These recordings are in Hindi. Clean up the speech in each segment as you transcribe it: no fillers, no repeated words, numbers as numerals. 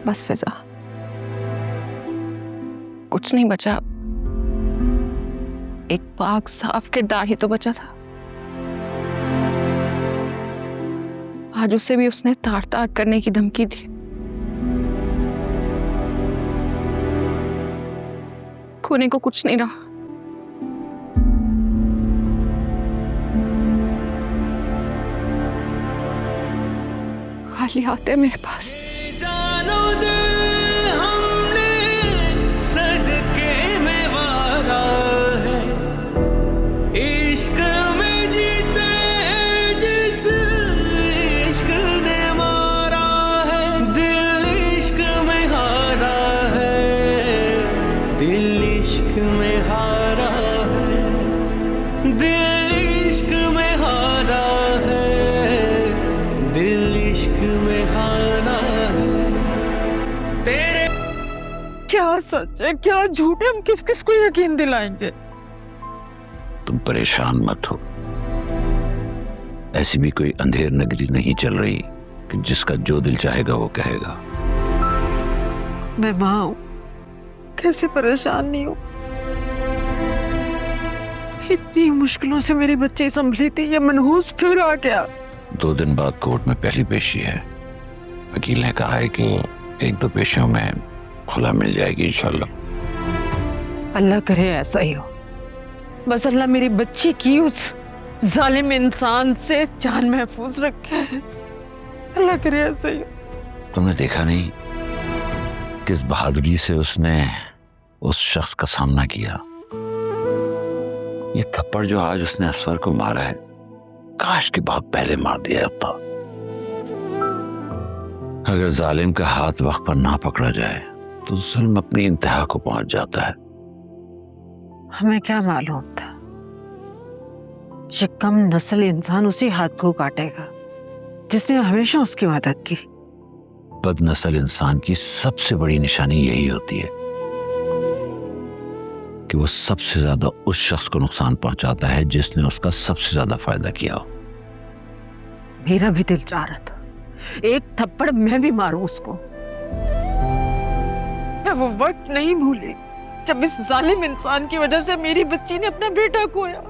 बस फिजा, कुछ नहीं बचा। एक पाक साफ किरदार ही तो बचा था। आज उसे भी उसने तार तार करने की धमकी दी। खोने को कुछ नहीं रहा। खाली हाथ है मेरे पास। क्या सच है क्या झूठ है, हम किस किस को यकीन दिलाएंगे। तुम परेशान मत हो। ऐसी भी कोई अंधेर नगरी नहीं चल रही कि जिसका जो दिल चाहेगा वो कहेगा। मैं मां हूं, कैसे परेशान नहीं हूं। इतनी मुश्किलों से मेरी बच्ची संभली थी, ये मनहूस फिर आ गया। 2 दिन बाद कोर्ट में पहली पेशी है। वकील ने कहा है कि 1-2 पेशियों में खुला मिल जाएगी इंशाल्लाह। अल्लाह करे ऐसा ही हो। बस अल्लाह मेरी बच्ची की उस जालिम इंसान से जान महफूज रखे। अल्लाह करे ऐसा ही हो। तुमने देखा नहीं किस बहादुरी से उसने उस शख्स का सामना किया। ये थप्पड़ जो आज उसने असफर को मारा है, काश के बहुत पहले मार दिया था। अगर जालिम का हाथ वक्त पर ना पकड़ा जाए तो जुल्म अपनी इंतहा को पहुंच जाता है। हमें क्या मालूम था ये कम नस्ल इंसान उसी हाथ को काटेगा जिसने हमेशा उसकी मदद की। बदनस्ल इंसान की सबसे बड़ी निशानी यही होती है कि वो सबसे ज्यादा उस शख्स को नुकसान पहुंचाता है जिसने उसका सबसे ज्यादा फायदा किया हो। मेरा भी दिल चाह रहा था एक थप्पड़ मैं भी मारूं उसको। मैं वो वक्त नहीं भूली जब इस जालिम इंसान की वजह से मेरी बच्ची ने अपना बेटा खोया।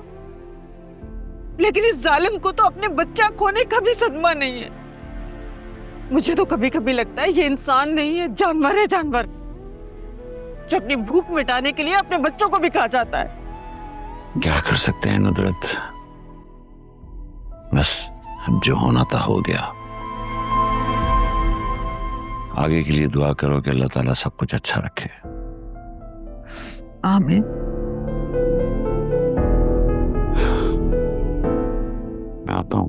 लेकिन इस जालिम को तो अपने बच्चा खोने का भी सदमा नहीं है। मुझे तो कभी कभी लगता है ये इंसान नहीं है, जानवर है, जानवर जो अपनी भूख मिटाने के लिए अपने बच्चों को भी खा जाता है। क्या कर सकते हैं नुदरत, बस अब जो होना था हो गया। आगे के लिए दुआ करो कि अल्लाह ताला सब कुछ अच्छा रखे। आमीन। मैं आता हूं।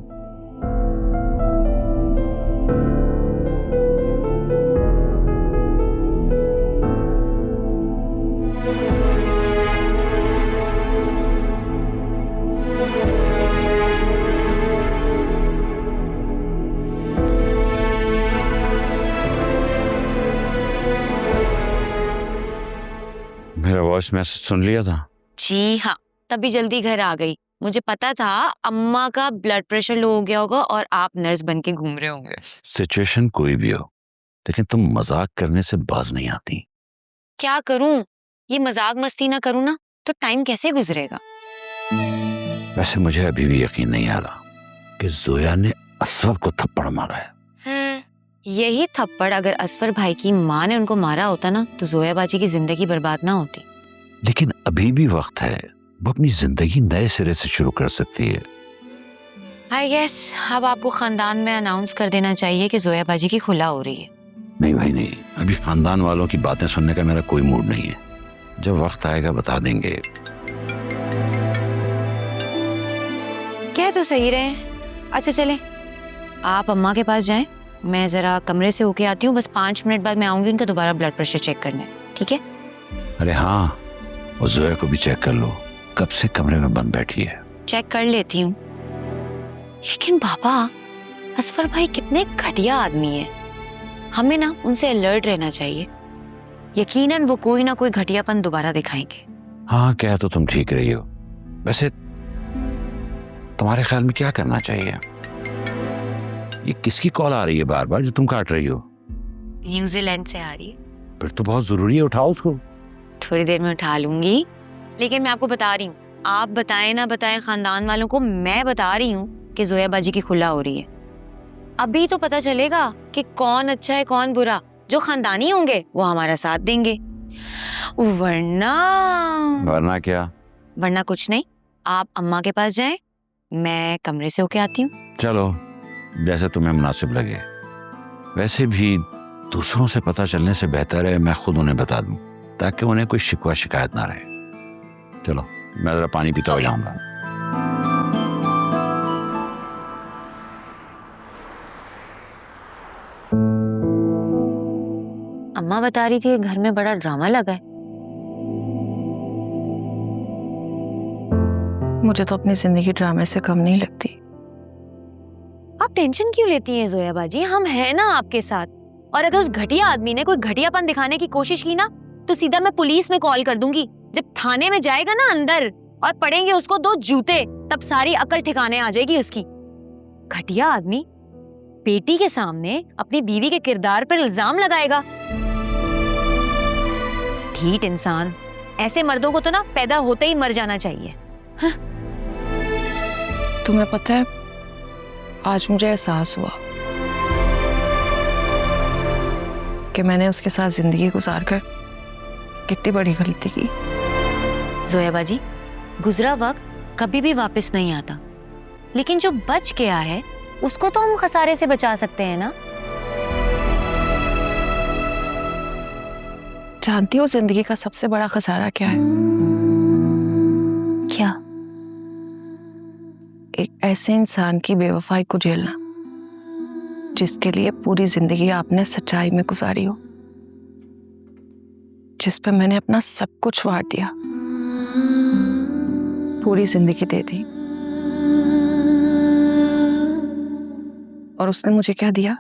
मेरा वॉइस मैसेज सुन लिया था? जी हाँ, तभी जल्दी घर आ गई। मुझे पता था अम्मा का ब्लड प्रेशर लो हो गया होगा और आप नर्स बन के घूम रहे होंगे। सिचुएशन कोई भी हो, लेकिन तुम मजाक करने से बाज नहीं आती। क्या करूं, ये मजाक मस्ती ना करूं ना तो टाइम कैसे गुजरेगा। वैसे मुझे अभी भी यकीन नहीं आ रहा कि जोया ने असफर को थप्पड़ मारा है। यही थप्पड़ अगर असफर भाई की माँ ने उनको मारा होता ना तो जोया बाजी की जिंदगी बर्बाद ना होती। लेकिन अभी भी वक्त है, वो अपनी जिंदगी नए सिरे से शुरू कर सकती है। आई गेस अब आपको खानदान में अनाउंस कर देना चाहिए कि जोया बाजी की खुला हो रही है। नहीं भाई नहीं, अभी खानदान वालों की बातें सुनने का मेरा कोई मूड नहीं है। जब वक्त आएगा बता देंगे। कह तो सही रहे। अच्छा चले, आप अम्मा के पास जाएं, मैं जरा कमरे से होके आती हूँ। बस 5 मिनट बाद मैं आऊंगी उनका दोबारा ब्लड प्रेशर चेक करने, ठीक है? अरे हाँ, वो जोया को भी चेक कर लो, कब से कमरे में बंद बैठी है। चेक कर लेती हूँ। लेकिन बाबा, असफर भाई कितने घटिया आदमी है। हमें ना उनसे अलर्ट रहना चाहिए। यकीनन वो कोई ना कोई घटियापन दोबारा दिखाएंगे। हाँ, कह तो तुम ठीक रही हो। वैसे तुम्हारे ख्याल में क्या करना चाहिए? ये किसकी कॉल आ रही है बार बार जो तुम काट रही हो? न्यूजीलैंड से आ रही है। फिर तो बहुत जरूरी है, उठाओ उसको। थोड़ी देर में उठा लूंगी, लेकिन मैं आपको बता रही हूँ, आप बताएं ना बताएं खानदान वालों को, मैं बता रही हूँ कि जोया बाजी की खुला हो रही है। अभी तो पता चलेगा कि कौन अच्छा है कौन बुरा। जो खानदानी होंगे वो हमारा साथ देंगे, वरना क्या? वरना कुछ नहीं। आप अम्मा के पास जाएं, मैं कमरे से होके आती हूँ। चलो, जैसे तुम्हें मुनासिब लगे। वैसे भी दूसरों से पता चलने से बेहतर है मैं खुद उन्हें बता दूं, ताकि उन्हें कोई शिकवा शिकायत ना रहे। चलो, मैं जरा पानी पीता हो जाऊंगा। अम्मा बता रही थी घर में बड़ा ड्रामा लगा है। मुझे तो अपनी जिंदगी ड्रामे से कम नहीं लगती। आप टेंशन क्यों लेती हैं जोया बाजी, हम हैं ना आपके साथ। और अगर उस घटिया आदमी ने कोई घटियापन दिखाने की कोशिश की ना, तो सीधा मैं पुलिस में कॉल कर दूंगी। जब थाने में जाएगा ना अंदर और पड़ेंगे उसको 2 जूते, तब सारी अकल ठिकाने आ जाएगी उसकी। घटिया आदमी बेटी के सामने अपनी बीवी के किरदार पर इल्जाम लगाएगा। ढीठ इंसान, ऐसे मर्दों को तो ना पैदा होते ही मर जाना चाहिए। हाँ? तुम्हें पता है, आज मुझे एहसास हुआ कि मैंने उसके साथ जिंदगी गुजारकर कितनी बड़ी गलती की। जोया बाजी, गुजरा वक्त कभी भी वापस नहीं आता, लेकिन जो बच गया है उसको तो हम खसारे से बचा सकते हैं ना। जानती हो जिंदगी का सबसे बड़ा खसारा क्या है? क्या? एक ऐसे इंसान की बेवफाई को झेलना जिसके लिए पूरी जिंदगी आपने सच्चाई में गुजारी हो, जिस पे मैंने अपना सब कुछ वार दिया, पूरी जिंदगी दे दी, और उसने मुझे क्या दिया?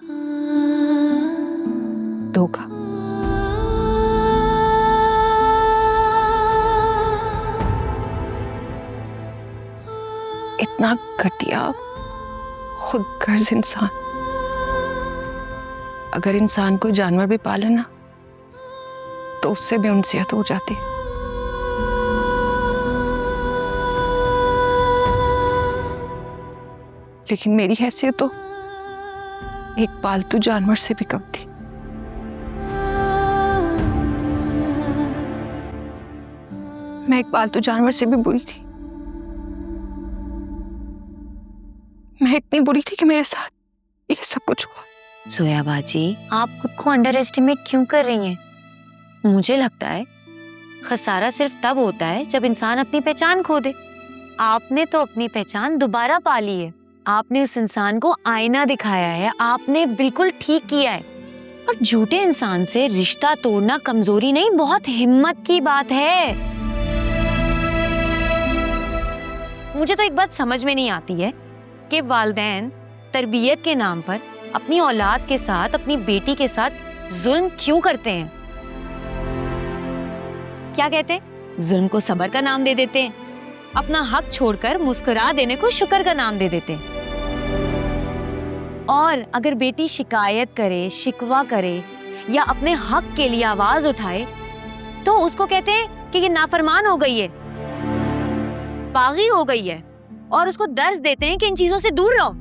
धोखा। इतना घटिया खुदगर्ज इंसान। अगर इंसान कोई जानवर भी पाले ना, तो उससे भी उनसियत हो जाती है। लेकिन मेरी हैसियत तो एक पालतू जानवर से भी कम थी। मैं एक पालतू जानवर से भी बुरी थी। मैं इतनी बुरी थी कि मेरे साथ ये सब कुछ हुआ। जोया बाजी, आप खुद को अंडर एस्टिमेट क्यों कर रही हैं? मुझे लगता है खसारा सिर्फ तब होता है जब इंसान अपनी पहचान खो दे। आपने तो अपनी पहचान दोबारा पा ली है। आपने उस इंसान को आईना दिखाया है, आपने बिल्कुल ठीक किया है। और झूठे इंसान से रिश्ता तोड़ना कमजोरी नहीं, बहुत हिम्मत की बात है। मुझे तो एक बात समझ में नहीं आती है कि वालिदैन तरबियत के नाम पर अपनी औलाद के साथ, अपनी बेटी के साथ जुल्म क्यों करते हैं। क्या कहते हैं? जुल्म को सब्र का नाम दे देते हैं, अपना हक छोड़कर मुस्कुरा देने को शुक्र का नाम दे देते हैं। और अगर बेटी शिकायत करे, शिकवा करे या अपने हक के लिए आवाज उठाए, तो उसको कहते हैं कि ये नाफरमान हो गई है, बागी हो गई है, और उसको दर्ज देते हैं कि इन चीजों से दूर रहो।